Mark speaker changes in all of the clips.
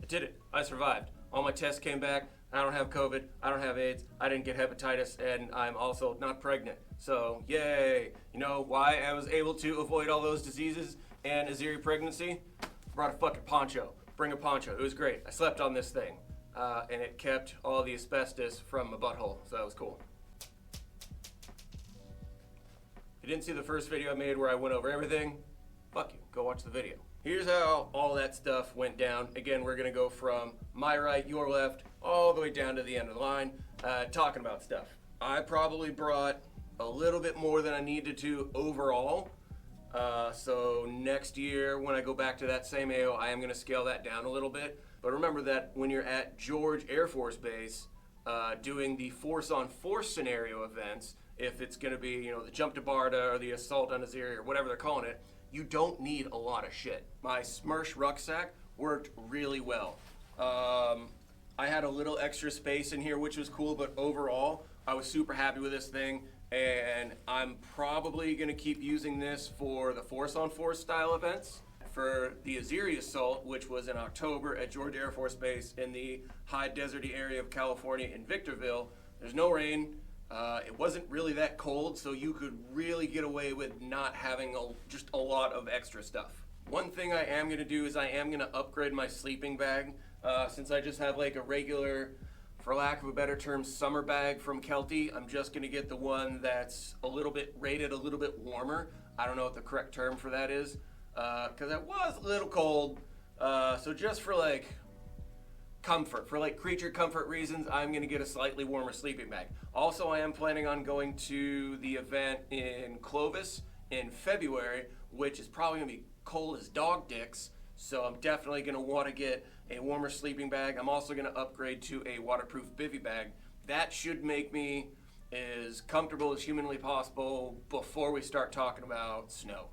Speaker 1: I did it. I survived. All my tests came back. I don't have COVID. I don't have AIDS. I didn't get hepatitis, and I'm also not pregnant. So, yay. You know why I was able to avoid all those diseases and Azeri pregnancy? Brought a fucking poncho. Bring a poncho. It was great. I slept on this thing, and it kept all the asbestos from my butthole, so that was cool. If you didn't see the first video I made where I went over everything, fuck you. Go watch the video. Here's how all that stuff went down. Again, we're gonna go from my right, your left, all the way down to the end of the line, talking about stuff. I probably brought a little bit more than I needed to overall. So next year, when I go back to that same AO, I am gonna scale that down a little bit. But remember that when you're at George Air Force Base, doing the force on force scenario events, if it's gonna be, you know, the jump to Barda or the assault on Azeri or whatever they're calling it, you don't need a lot of shit. My Smersh rucksack worked really well. I had a little extra space in here, which was cool, but overall, I was super happy with this thing, and I'm probably gonna keep using this for the force on force style events. For the Azeri assault, which was in October at Georgia Air Force Base in the high deserty area of California in Victorville, there's no rain. It wasn't really that cold, so you could really get away with not having just a lot of extra stuff. One thing I am gonna do is I am gonna upgrade my sleeping bag. Since I just have like a regular, for lack of a better term, summer bag from Kelty, I'm just gonna get the one that's a little bit rated a little bit warmer. I don't know what the correct term for that is, because it was a little cold. So just for like comfort, for like creature comfort reasons, I'm gonna get a slightly warmer sleeping bag. Also, I am planning on going to the event in Clovis in February, which is probably gonna be cold as dog dicks. So I'm definitely gonna wanna get a warmer sleeping bag. I'm also gonna upgrade to a waterproof bivy bag. That should make me as comfortable as humanly possible before we start talking about snow.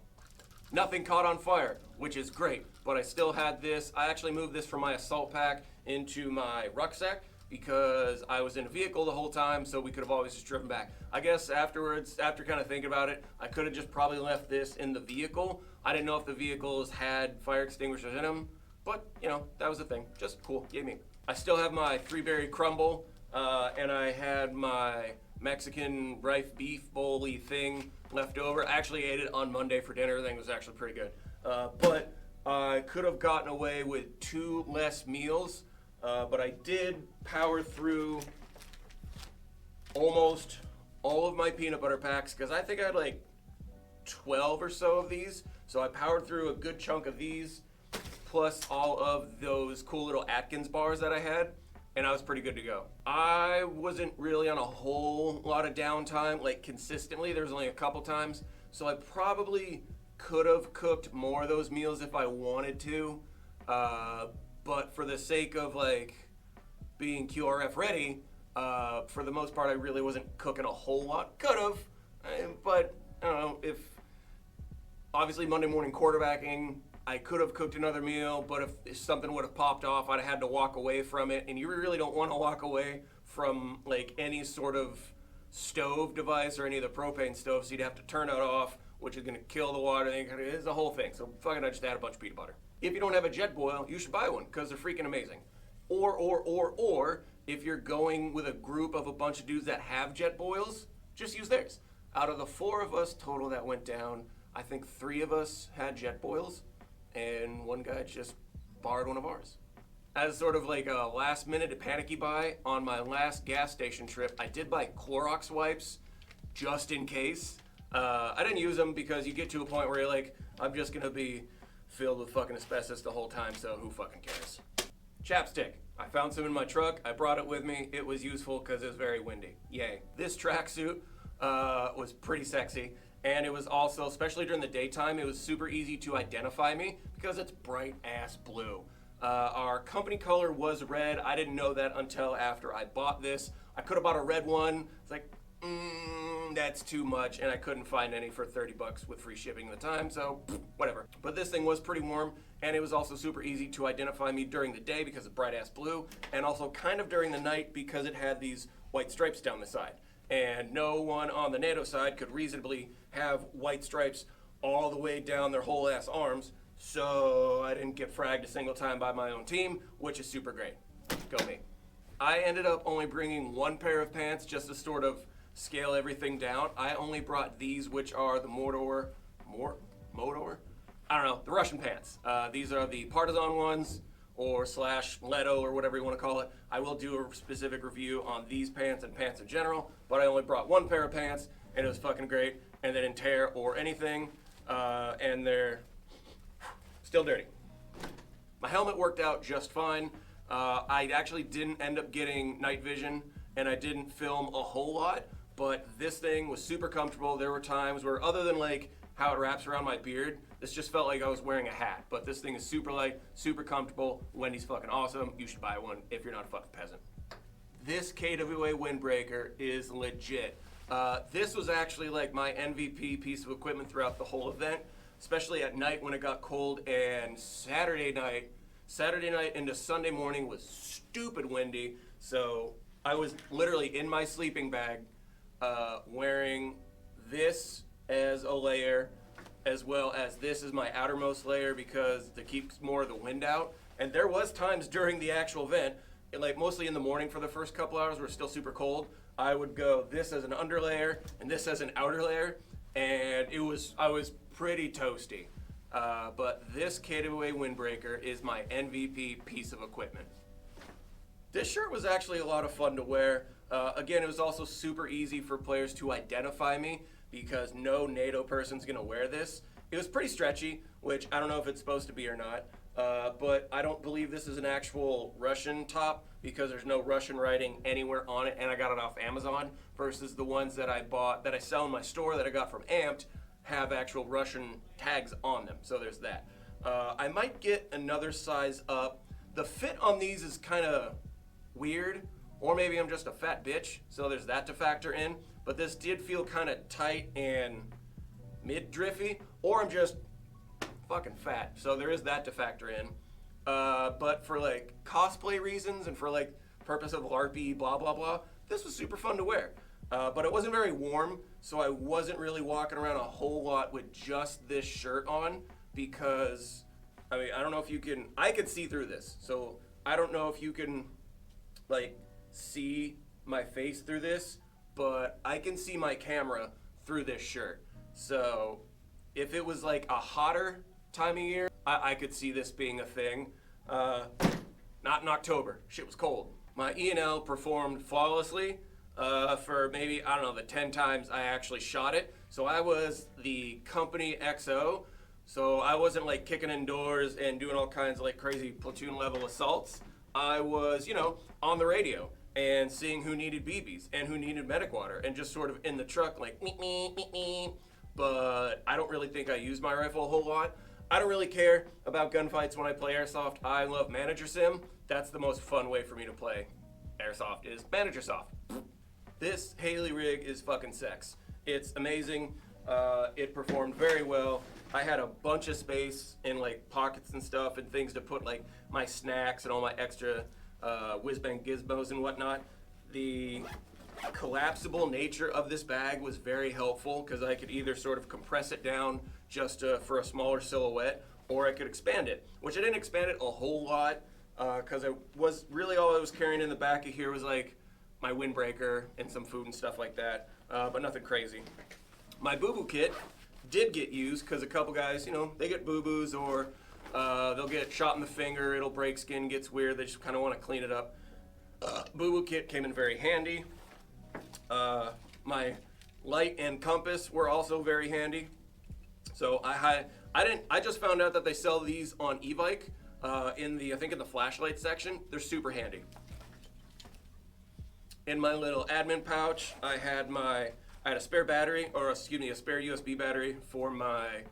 Speaker 1: Nothing caught on fire, which is great, but I still had this. I actually moved this from my assault pack into my rucksack because I was in a vehicle the whole time, so we could have always just driven back. I guess afterwards, after kind of thinking about it, I could have just probably left this in the vehicle. I didn't know if the vehicles had fire extinguishers in them, but you know, that was the thing. Just cool, yay me. I still have my 3-berry crumble, and I had my Mexican rife beef bowl-y thing left over. I actually ate it on Monday for dinner. Everything was actually pretty good. But I could have gotten away with 2 less meals, but I did power through almost all of my peanut butter packs because I think I had like 12 or so of these. So I powered through a good chunk of these, plus all of those cool little Atkins bars that I had, and I was pretty good to go. I wasn't really on a whole lot of downtime, like consistently. There was only a couple times, so I probably could have cooked more of those meals if I wanted to, but for the sake of like being QRF ready, for the most part, I really wasn't cooking a whole lot. Could have, but I don't know, if obviously Monday morning quarterbacking, I could have cooked another meal, but if something would have popped off, I'd have had to walk away from it. And you really don't want to walk away from like any sort of stove device or any of the propane stoves. So you'd have to turn it off, which is going to kill the water. It's the whole thing. So fucking I just add a bunch of peanut butter. If you don't have a jet boil, you should buy one because they're freaking amazing. Or if you're going with a group of a bunch of dudes that have jet boils, just use theirs. Out of the 4 of us total that went down, I think 3 of us had jet boils, and one guy just borrowed one of ours. As sort of like a last minute panicky buy, on my last gas station trip, I did buy Clorox wipes just in case. I didn't use them because you get to a point where you're like, I'm just gonna be filled with fucking asbestos the whole time, so who fucking cares? Chapstick. I found some in my truck. I brought it with me. It was useful because it was very windy. Yay. This tracksuit was pretty sexy. And it was also, especially during the daytime, it was super easy to identify me because it's bright ass blue. Our company color was red. I didn't know that until after I bought this. I could have bought a red one. It's like, that's too much, and I couldn't find any for 30 bucks with free shipping at the time, so whatever. But this thing was pretty warm, and it was also super easy to identify me during the day because of bright ass blue, and also kind of during the night because it had these white stripes down the side. And no one on the NATO side could reasonably have white stripes all the way down their whole ass arms, so I didn't get fragged a single time by my own team, which is super great. Go me. I ended up only bringing one pair of pants just to sort of scale everything down. I only brought these, which are the Mordor? I don't know, the Russian pants. These are the Partisan ones, or slash Leto, or whatever you want to call it. I will do a specific review on these pants and pants in general, but I only brought one pair of pants, and it was fucking great, and they didn't tear or anything, and they're still dirty. My helmet worked out just fine. I actually didn't end up getting night vision, and I didn't film a whole lot, but this thing was super comfortable. There were times where, other than like how it wraps around my beard, this just felt like I was wearing a hat. But this thing is super light, super comfortable. Wendy's fucking awesome. You should buy one if you're not a fucking peasant. This KWA windbreaker is legit. This was actually like my MVP piece of equipment throughout the whole event, especially at night when it got cold, and Saturday night into Sunday morning was stupid windy. So I was literally in my sleeping bag wearing this as a layer, as well as this is my outermost layer because to keep more of the wind out. And there was times during the actual event, like mostly in the morning for the first couple hours where it's still super cold, I would go this as an under layer and this as an outer layer, and I was pretty toasty. But this KWA windbreaker is my MVP piece of equipment. This shirt was actually a lot of fun to wear. Again, it was also super easy for players to identify me because no NATO person's gonna wear this. It was pretty stretchy, which I don't know if it's supposed to be or not, but I don't believe this is an actual Russian top because there's no Russian writing anywhere on it, and I got it off Amazon, versus the ones that I bought, that I sell in my store that I got from Amped, have actual Russian tags on them, so there's that. I might get another size up. The fit on these is kind of weird, or maybe I'm just a fat bitch, so there's that to factor in, but this did feel kind of tight and mid-driffy, or I'm just fucking fat, so there is that to factor in. But for like cosplay reasons and for like purpose of LARPy blah blah blah, this was super fun to wear. But it wasn't very warm, so I wasn't really walking around a whole lot with just this shirt on because, I mean, I don't know if you can, I could see through this, so I don't know if you can like see my face through this, but I can see my camera through this shirt. So if it was like a hotter time of year, I could see this being a thing. Not in October, shit was cold. My E&L performed flawlessly for maybe, I don't know, the 10 times I actually shot it. So I was the company XO, so I wasn't like kicking in doors and doing all kinds of like crazy platoon level assaults. I was, you know, on the radio and seeing who needed BBs and who needed medic water and just sort of in the truck like me. But I don't really think I use my rifle a whole lot. I don't really care about gunfights when I play Airsoft. I love Manager Sim. That's the most fun way for me to play Airsoft is Manager Soft. This Haley rig is fucking sex. It's amazing. It performed very well. I had a bunch of space in like pockets and stuff and things to put like my snacks and all my extra whiz-bang gizmos and whatnot. The collapsible nature of this bag was very helpful because I could either sort of compress it down just for a smaller silhouette, or I could expand it, which I didn't expand it a whole lot because it was really all I was carrying in the back of here was like my windbreaker and some food and stuff like that, but nothing crazy. My boo-boo kit did get used because a couple guys, you know, they get boo-boos or they'll get shot in the finger, it'll break, skin gets weird, they just kind of want to clean it up. Boo-boo kit came in very handy. My light and compass were also very handy. So I just found out that they sell these on e-bike in the flashlight section. They're super handy. In my little admin pouch, I had a spare battery, a spare USB battery for my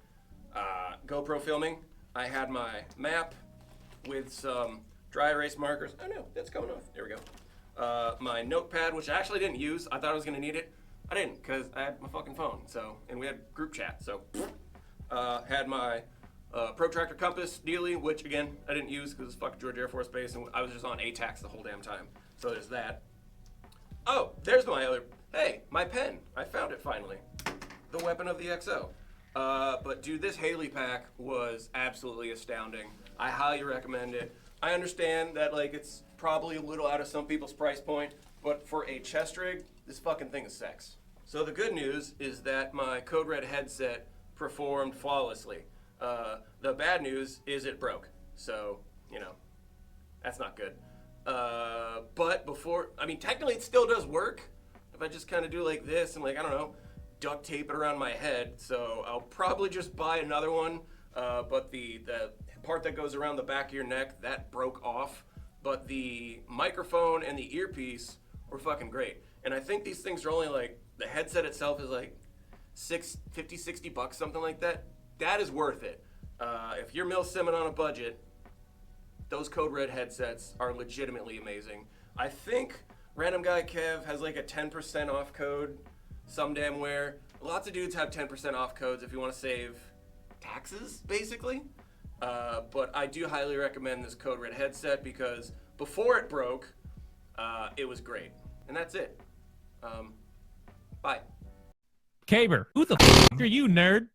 Speaker 1: GoPro filming. I had my map with some dry erase markers. Oh no, that's coming off. There we go. My notepad, which I actually didn't use. I thought I was gonna need it. I didn't, because I had my fucking phone. And we had group chat. So, had my protractor compass dealy, which again I didn't use because it's fucking Georgia Air Force Base, and I was just on ATAX the whole damn time. So there's that. Oh, there's my other. Hey, my pen. I found it finally. The weapon of the XO. But dude, this Haley pack was absolutely astounding. I highly recommend it. I understand that like it's probably a little out of some people's price point, but for a chest rig, this fucking thing is sex. So the good news is that my Code Red headset performed flawlessly. The bad news is it broke. So, you know, that's not good. But technically it still does work. If I just kind of do like this and like, I don't know, duct tape it around my head. So I'll probably just buy another one. But the part that goes around the back of your neck, that broke off. But the microphone and the earpiece were fucking great. And I think these things are only like, the headset itself is like $50-$60, something like that. That is worth it. If you're mil-simming on a budget, those Code Red headsets are legitimately amazing. I think Random Guy Kev has like a 10% off code some damn where. Lots of dudes have 10% off codes if you want to save taxes, basically. But I do highly recommend this Code Red headset because before it broke, it was great. And that's it. Bye.
Speaker 2: Caber, who the f*** are you, nerd?